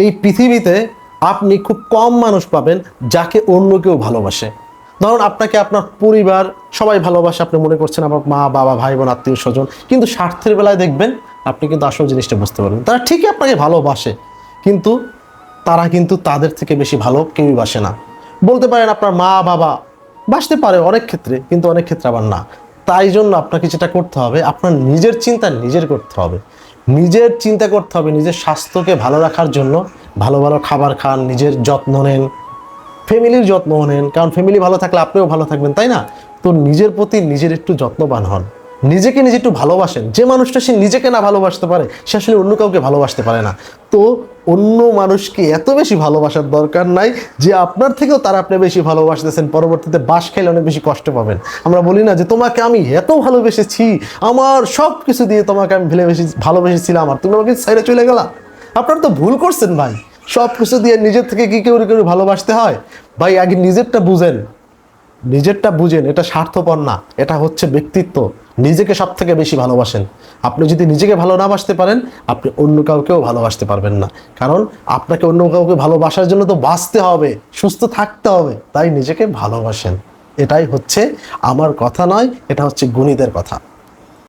এই পৃথিবীতে আপনি খুব কম মানুষ পাবেন যাকে অন্য কেউ ভালোবাসে। ধরুন আপনাকে আপনার পরিবার সবাই ভালোবাসে, আপনি মনে করছেন আমার মা বাবা ভাই বোন আত্মীয় স্বজন, কিন্তু স্বার্থের বেলায় দেখবেন আপনি কিন্তু আসল জিনিসটা বুঝতে পারবেন। তারা ঠিকই আপনাকে ভালোবাসে, কিন্তু তারা কিন্তু তাদের থেকে বেশি ভালো কেউই বাসে না। বলতে পারেন আপনার মা বাবা বাসতে পারে অনেক ক্ষেত্রে, কিন্তু অনেক ক্ষেত্রে আবার না। তাই জন্য আপনাকে যেটা করতে হবে, আপনার নিজের চিন্তা নিজের করতে হবে। নিজের চিন্তা করতে হবে, নিজের স্বাস্থ্যকে ভালো রাখার জন্য ভালো ভালো খাবার খান, নিজের যত্ন নেন, ফ্যামিলির যত্ন নেন, কারণ ফ্যামিলি ভালো থাকলে আপনিও ভালো থাকবেন, তাই না? তো নিজের প্রতি নিজের একটু যত্নবান হন, নিজেকে নিজে একটু ভালোবাসেন। যে মানুষটা সে নিজেকে না ভালোবাসতে পারে, সে আসলে অন্য কাউকে ভালোবাসতে পারে না। তো অন্য মানুষকে এত বেশি ভালোবাসার দরকার নাই যে আপনার থেকেও তারা আপনি বেশি ভালোবাসতেছেন, পরবর্তীতে বাস খাইলে অনেক বেশি কষ্ট পাবেন। আমরা বলি না যে তোমাকে আমি এত ভালোবেসেছি, আমার সব কিছু দিয়ে তোমাকে আমি ভালোবেসেছিলাম আর তুমি আমাকে ছেড়ে চলে গেলা। আপনারা তো ভুল করছেন ভাই। সব কিছু দিয়ে নিজের থেকে কি কেউ কেউ ভালোবাসতে হয়? ভাই আগে নিজেরটা বুঝেন, নিজেরটা বুঝেন। এটা স্বার্থপর না, এটা হচ্ছে ব্যক্তিত্ব। নিজেকে সব থেকে বেশি ভালোবাসেন। আপনি যদি নিজেকে ভালো না বাসতে পারেন, আপনি অন্য কাউকেও ভালোবাসতে পারবেন না। কারণ আপনাকে অন্য কাউকে ভালোবাসার জন্য তো বাঁচতে হবে, সুস্থ থাকতে হবে। তাই নিজেকে ভালোবাসেন। এটাই হচ্ছে আমার কথা নয়, এটা হচ্ছে গুণীদের কথা।